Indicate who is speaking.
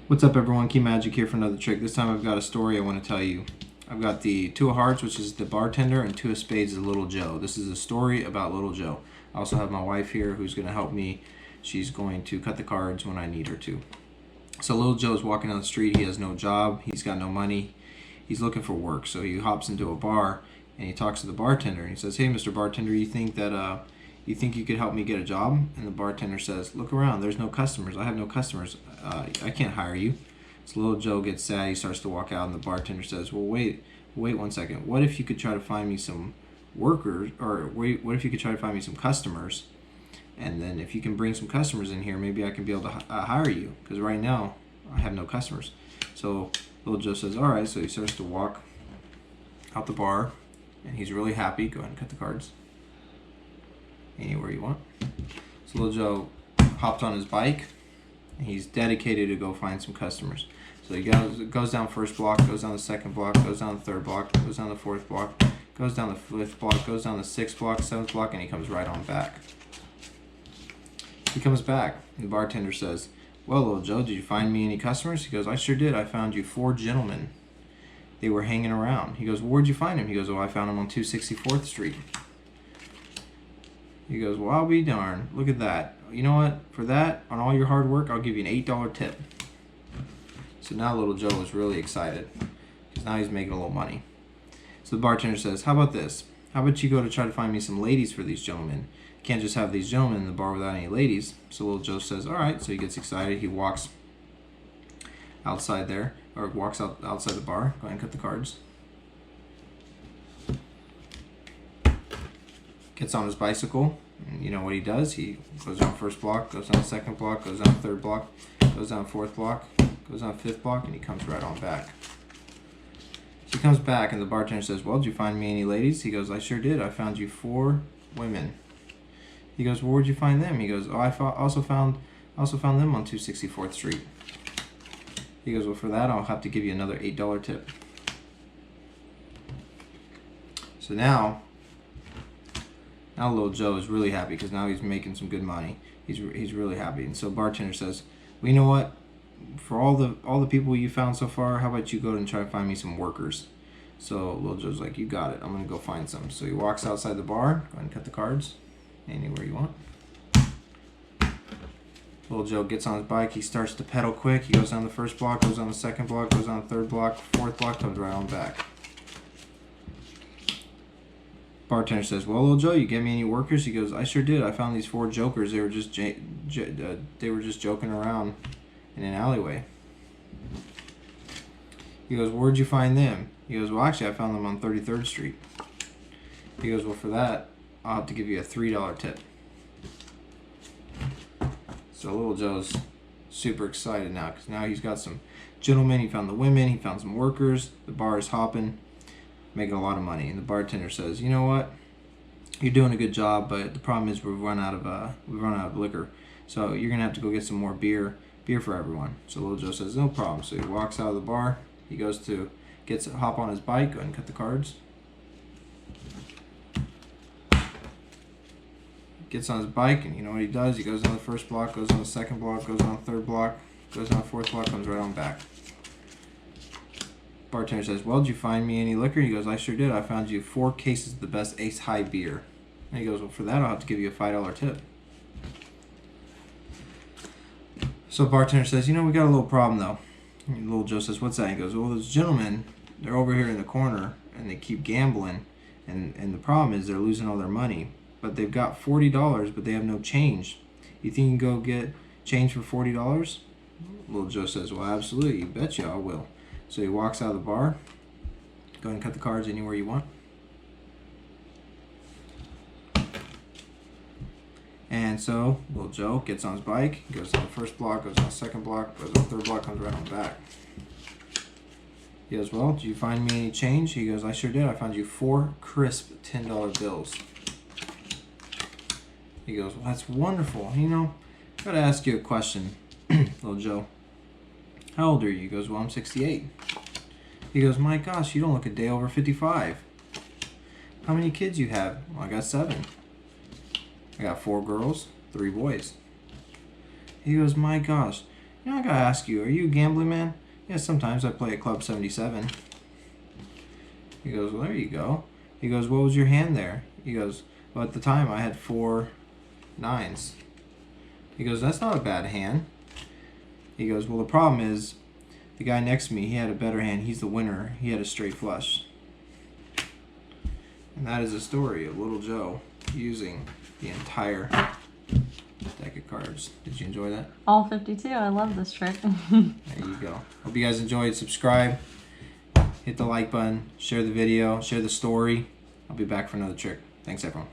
Speaker 1: What's up, everyone? Key Magic here for another trick. This time I've got a story I want to tell you. I've got the Two of Hearts, which is the bartender, and Two of Spades is Little Joe. This is a story about Little Joe. I also have my wife here who's going to help me. She's going to cut the cards when I need her to. So Little Joe is walking down the street. He has no job. He's got no money. He's looking for work. So he hops into a bar and he talks to the bartender. And he says, "Hey, Mr. Bartender, you think you could help me get a job?" And the bartender says, "Look around. There's no customers. I have no customers. I can't hire you." So Little Joe gets sad. He starts to walk out, and the bartender says, "Well, wait 1 second. What if you could try to find me some workers, or what if you could try to find me some customers? And then if you can bring some customers in here, maybe I can be able to hire you, because right now I have no customers." So Little Joe says, "All right." So he starts to walk out the bar, and he's really happy. Go ahead and cut the cards anywhere you want. So Little Joe hopped on his bike, and he's dedicated to go find some customers. So he goes down first block, goes down the second block, goes down the third block, goes down the fourth block, goes down the fifth block, goes down the sixth block, seventh block, and he comes right on back. He comes back, and the bartender says, "Well, Little Joe, did you find me any customers?" He goes, "I sure did. I found you 4 gentlemen. They were hanging around." He goes, "Well, where'd you find them?" He goes, "Oh, I found them on 264th Street. He goes, "Well, I'll be darned. Look at that. You know what? For that, on all your hard work, I'll give you an $8 tip." So now Little Joe is really excited, because now he's making a little money. So the bartender says, "How about this? How about you go to try to find me some ladies for these gentlemen? You can't just have these gentlemen in the bar without any ladies." So Little Joe says, "All right." So he gets excited. He walks outside there, or walks outside the bar. Go ahead and cut the cards. Gets on his bicycle, and you know what he does? He goes down first block, goes down second block, goes down third block, goes down fourth block, goes down fifth block, and he comes right on back. So he comes back, and the bartender says, "Well, did you find me any ladies?" He goes, "I sure did. I found you 4 women." He goes, "Well, where'd you find them?" He goes, "Oh, I also found them on 264th Street. He goes, "Well, for that, I'll have to give you another $8 tip." So now Little Joe is really happy, because now he's making some good money. He's really happy. And so bartender says, "Well, you know what? For all the people you found so far, how about you go and try to find me some workers?" So Little Joe's like, "You got it. I'm gonna go find some." So he walks outside the bar. Go ahead and cut the cards anywhere you want. Little Joe gets on his bike. He starts to pedal quick. He goes down the first block, goes down the second block, goes down the third block, fourth block, comes right on back. Bartender says, "Well, Little Joe, you get me any workers?" He goes, "I sure did. I found these 4 jokers. They were just joking around in an alleyway." He goes, "Where'd you find them?" He goes, "Well, actually, I found them on 33rd Street. He goes, "Well, for that, I'll have to give you a $3 tip." So Little Joe's super excited now, because now he's got some gentlemen. He found the women. He found some workers. The bar is hopping, making a lot of money. And the bartender says, "You know what? You're doing a good job, but the problem is we've run out of liquor. So you're gonna have to go get some more beer for everyone." So Little Joe says, "No problem." So he walks out of the bar. He goes to hop on his bike. Go ahead and cut the cards. Gets on his bike, and you know what he does? He goes down the first block, goes down the second block, goes down the third block, goes down the fourth block, comes right on back. Bartender says, "Well, did you find me any liquor?" He goes, "I sure did. I found you 4 cases of the best Ace High beer." And he goes, "Well, for that, I'll have to give you a $5 tip." So bartender says, "You know, we got a little problem though." And Little Joe says, "What's that?" He goes, "Well, those gentlemen, they're over here in the corner, and they keep gambling, and the problem is they're losing all their money. But they've got $40, but they have no change. You think you can go get change for $40? Little Joe says, "Well, absolutely. You betcha I will." So he walks out of the bar. Go ahead and cut the cards anywhere you want. And so Little Joe gets on his bike, goes down the first block, goes down the second block, goes down the third block, comes right on back. He goes, "Well, did you find me any change?" He goes, "I sure did. I found you 4 crisp $10 bills." He goes, "Well, that's wonderful. You know, I gotta ask you a question, Little Joe. How old are you?" He goes, "Well, I'm 68. He goes, "My gosh, you don't look a day over 55. How many kids you have?" "Well, I got 7. I got 4 girls, 3 boys." He goes, "My gosh, You know, I gotta ask you, are you a gambling man? Yeah, sometimes I play at Club 77. He goes, well, there you go. He goes, what was your hand there? He goes, well, at the time I had 4 9s. He goes, that's not a bad hand. He goes, well, the problem is the guy next to me, he had a better hand. He's the winner. He had a straight flush. And that is the story of Little Joe using the entire deck of cards. Did you enjoy that?
Speaker 2: All 52. I love this trick.
Speaker 1: There you go. Hope you guys enjoyed. Subscribe. Hit the like button. Share the video. Share the story. I'll be back for another trick. Thanks, everyone.